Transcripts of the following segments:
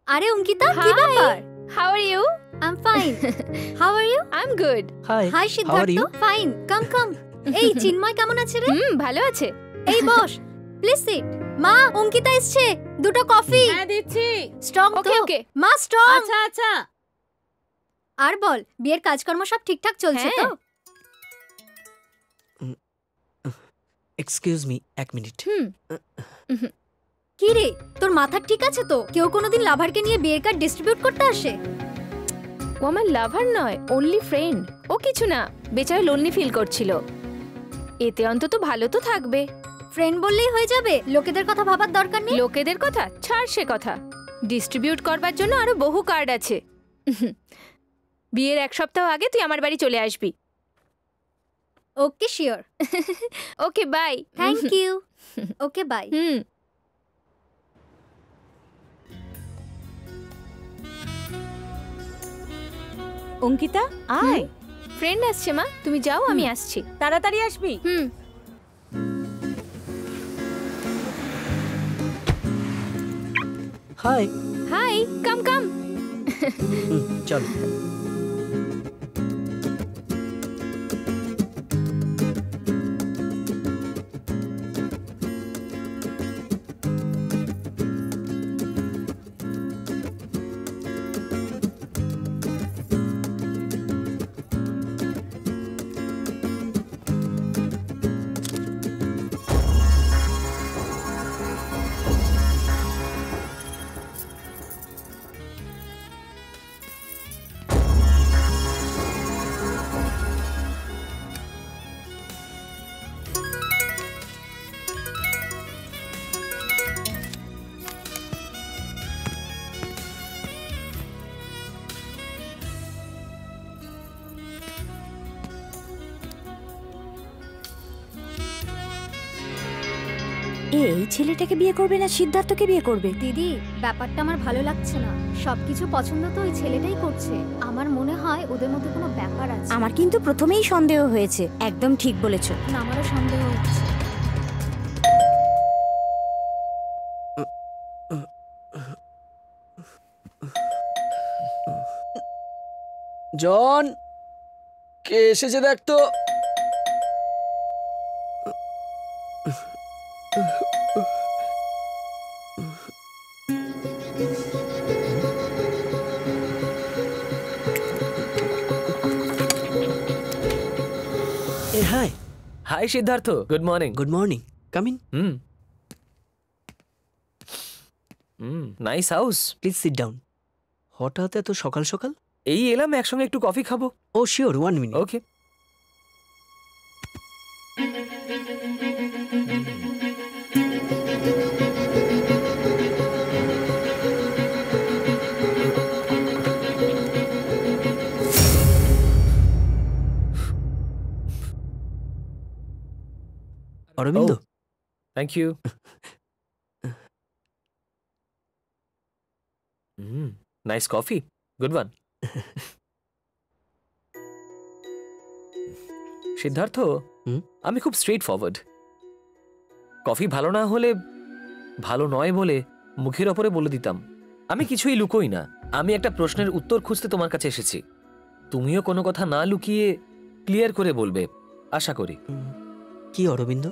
আরে অঙ্কিতা, কি ব্যাপার? How are you? I'm fine. How are you? I'm good. Hi. Hi How are Siddharth, you? fine. Come. এই চিন্ময় কেমন আছে রে? ভালো আছে। এই বস, প্লিজ সিট। মা, অঙ্কিতা এসছে, দুটো কফি। হ্যাঁ দিচ্ছি। স্ট্রং তো? Okay. মা স্ট্রং। আচ্ছা। আর বল, বিয়ের কাজকর্ম সব ঠিকঠাক চলছে তো? এক্সকিউজ মি, এক মিনিট। কি রে, তোর মাথা ঠিক আছে তো? কেউ কোনোদিন লাভারকে নিয়ে বিয়ের কার্ড ডিস্ট্রিবিউট করতে আসে? ও আমার লাভার নয়, অনলি ফ্রেন্ড। ও কিছু না, বেচারা লোনলি ফিল করছিল। এতে অন্তত ভালো তো থাকবে। ফ্রেন্ড বললেই হয়ে যাবে? লোকেদের কথা ভাবার দরকার নেই? লোকেদের কথা ছাড়, সে কথা। ডিস্ট্রিবিউট করবার জন্য আরো বহু কার্ড আছে। বিয়ের 1 সপ্তাহ আগে তুই আমার বাড়ি চলে আসবি। Okay, sure. Okay, bye. Thank you. Okay, bye. Ankita, আয়। ফ্রেন্ড আসছে মা, তুমি যাও, আমি আসছি। তাড়াতাড়ি আসবি। হাই। হাই, কাম। চলো। এই ছেলেটাকে বিয়ে করবে না সিদ্ধার্থকে বিয়ে করবে? দিদি, ব্যাপারটা আমার ভালো লাগছে না। সবকিছু পছন্দ তো ওই ছেলেটাই করছে। আমার মনে হয় ওদের মধ্যে কোনো ব্যাপার আছে। আমার কিন্তু প্রথমেই সন্দেহ হয়েছে। একদম ঠিক বলেছো। না, আমারও সন্দেহ হচ্ছে। জন, কে এসেছে দেখ তো। Hi. Hi Siddharth, good morning. Good morning, come in. Nice house. Please sit down. হঠাৎ এত সকাল সকাল? এই এলাম, একসঙ্গে একটু কফি খাবো। Oh sure, 1 minute. Okay. Arabinda, thank you. Nice coffee, good one. Siddhartha, আমি খুব স্ট্রেট ফরওয়ার্ড। কফি ভালো না হলে ভালো নয় বলে মুখের ওপরে বলে দিতাম। আমি কিছুই লুকোই না। আমি একটা প্রশ্নের উত্তর খুঁজতে তোমার কাছে এসেছি। তুমিও কোনো কথা না লুকিয়ে ক্লিয়ার করে বলবে, আশা করি। কি অরবিন্দ?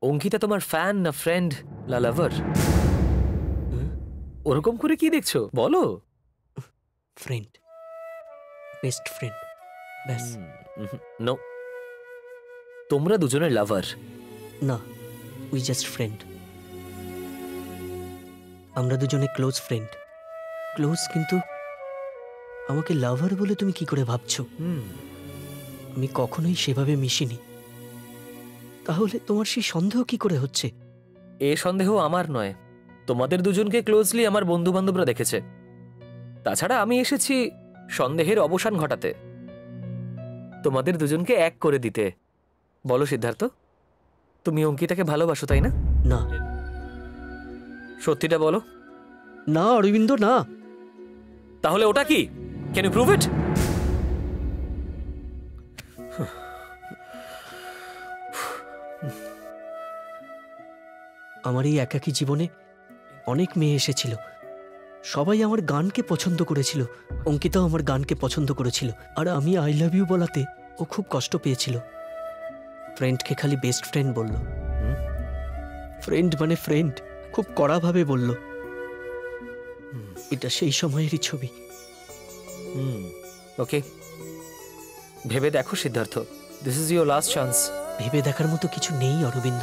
অঙ্কিতা তোমার ফ্যান না ফ্রেন্ড না লাভার? ওরকম করে কি দেখছো বলো? ফ্রেন্ড, বেস্ট ফ্রেন্ড, ব্যাস। নো, তোমরা দুজনের লাভার না, উই জাস্ট ফ্রেন্ড। আমরা দুজনে ক্লোজ ফ্রেন্ড। ক্লোজ, কিন্তু আমাকে লাভার বলে তুমি কি করে ভাবছো? আমি কখনোই সেভাবে মিশিনি। তাহলে তোমার সেই সন্দেহ কি করে হচ্ছে? এ সন্দেহ আমার নয়, তোমাদের দুজনকে ক্লোজলি আমার বন্ধু বান্ধবরা দেখেছে। তাছাড়া আমি এসেছি সন্দেহের অবসান ঘটাতে, তোমাদের দুজনকে এক করে দিতে। বলো সিদ্ধার্থ, তুমি অঙ্কিতাকে ভালোবাসো তাই না? না। সত্যিটা বলো। না অরবিন্দ, না। তাহলে ওটা কি? Can you prove it? আমার এই একাকী জীবনে অনেক মেয়ে এসেছিল, সবাই আমার গানকে পছন্দ করেছিল, অঙ্কিতাও আমার গানকে পছন্দ করেছিল, আর আমি আই লাভ ইউ বলাতে ও খুব কষ্ট পেয়েছিল। ফ্রেন্ডকে খালি বেস্ট ফ্রেন্ড বলল। ফ্রেন্ড মানে ফ্রেন্ড, খুব কড়াভাবে বলল। এটা সেই সময়েরই ছবি। ওকে, ভেবে দেখো Siddharth, this is your last chance. ভেবে দেখার মতো কিছু নেই অরবিন্দ।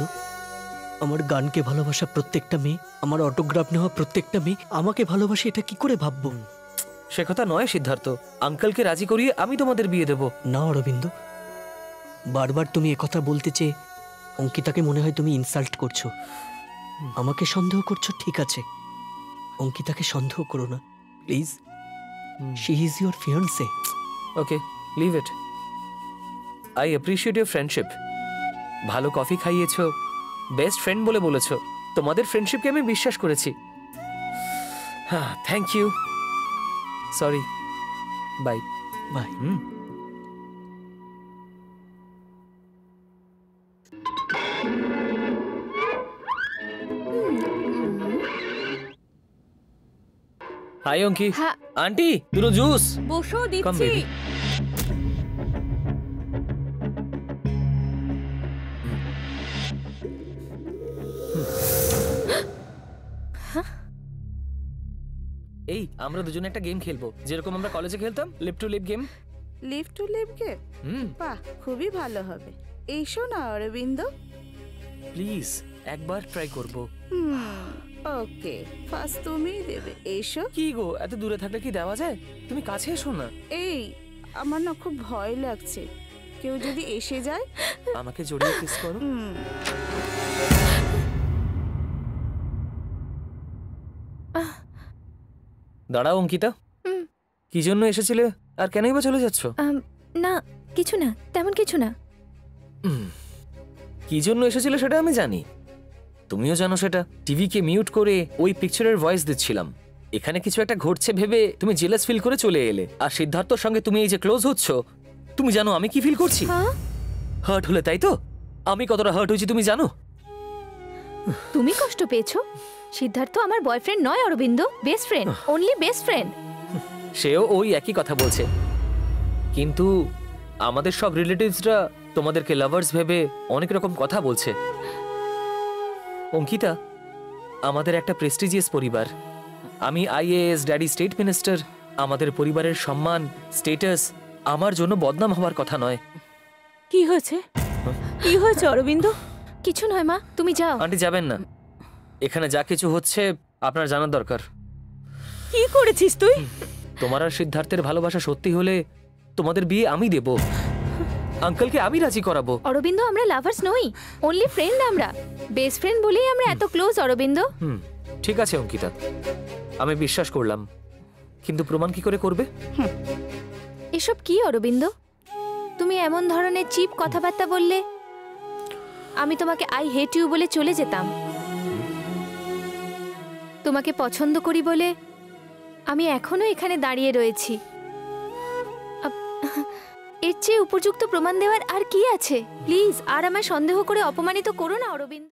আমার গানকে ভালোবাসা প্রত্যেকটা মেয়ে, আমার অটোগ্রাফ নেওয়া প্রত্যেকটা মেয়ে আমাকে ভালোবাসে, এটা কি করে ভাববো? সে কথা নয় সিদ্ধার্থ, আঙ্কেলকে রাজি করিয়ে আমি তোমাদের বিয়ে দেব। না অরবিন্দ, বারবার তুমি একথা বলতে চেয়ে অঙ্কিতাকে মনে হয় তুমি ইনসাল্ট করছো। আমাকে সন্দেহ করছো, ঠিক আছে, অঙ্কিতাকে সন্দেহ করো না please. She is your fiancee. Okay, leave it. I appreciate your friendship. ভালো কফি খাইয়েছো, বেস্ট ফ্রেন্ড বলে বলেছো, তোমাদের ফ্রেন্ডশিপকে আমি বিশ্বাস করেছি। হ্যাঁ, thank you. Sorry, bye bye. Hi Anki. হ্যাঁ। আন্টি, দুটো জুস। বসো, Come, দিচ্ছি। baby. এই আমরা দুজনে একটা গেম খেলবো, যেরকম আমরা কলেজে খেলতাম, lip to lip game. Live to live গে, বাহ, খুবই ভালো হবে। এইসো না অরবিন্দ। প্লিজ একবার ট্রাই করব। ওকে, ফার্স্ট তুমিই দেবে। এইসো। কি গো, এত দূরে থাকলে কি দেওয়া যায়? তুমি কাছে এসো না। এই, আমার না খুব ভয় লাগছে, কেউ যদি এসে যায়। আমাকে জড়িয়ে কিস করো। দাঁড়াও অঙ্কিতা, কি জন্য এসেছিলে আর কেনই বা চলে যাচ্ছ? না, কিছু না, তেমন কিছু না। কি জন্য এসেছিলে সেটা আমি জানি, তুমিও জানো সেটা। টিভিকে মিউট করে ওই পিকচারের ভয়েস দিচ্ছিলাম। এখানে কিছু একটা ঘটছে ভেবে তুমি জেলাস ফিল করে চলে এলে, আর সিদ্ধার্থর সঙ্গে তুমি এই যে ক্লোজ হচ্ছ, তুমি জানো আমি কি ফিল করছি? হার্ট হলে, তাই তো? আমি কতটা হার্ট হয়েছি তুমি জানো? তুমি কষ্ট পেয়েছো? সিদ্ধার্থ আমার বয়ফ্রেন্ড নয় Arabinda, best friend, only best friend. সেও ওই একই কথা বলছে, কিন্তু আমাদের সব রিলেটিভসরা তোমাদেরকে লাভার্স ভেবে অনেক রকম কথা বলছে। অঙ্কিতা, আমাদের একটা প্রেস্টিজিয়াস পরিবার। আমি আইএএস, ড্যাডি স্টেট মিনিস্টার। আমাদের পরিবারের সম্মান, স্টেটাস আমার জন্য বদনাম হওয়ার কথা নয়। কি হয়েছে? কি হয়েছে অরবিন্দ? কিছু নয় মা, তুমি যাও। আন্টি যাবেন না, এখানে যা কিছু হচ্ছে আপনার জানার দরকার। কি করেছিস তুই? তোমার আর সিদ্ধার্থের ভালোবাসা সত্যি হলে তোমাদের বিয়ে আমি দেব, আঙ্কেলকে আমি রাজি করাবো। অরবিন্দ, আমরা লাভার্স নই, অনলি ফ্রেন্ড। আমরা বেস্ট ফ্রেন্ড বলেই আমরা এত ক্লোজ অরবিন্দ। ঠিক আছে অঙ্কিতা, আমি বিশ্বাস করলাম, কিন্তু প্রমাণ কি করে করবে? এসব কি অরবিন্দ, তুমি এমন ধরনের চিপ কথাবার্তা বললে আমি তোমাকে আই হেট ইউ বলে চলে যেতাম। তোমাকে পছন্দ করি বলে আমি এখনো এখানে দাঁড়িয়ে রয়েছি। এর চেয়ে উপযুক্ত প্রমাণ দেওয়ার আর কি আছে? প্লিজ আর আমায় সন্দেহ করে অপমানিত করো না অরবিন্দ।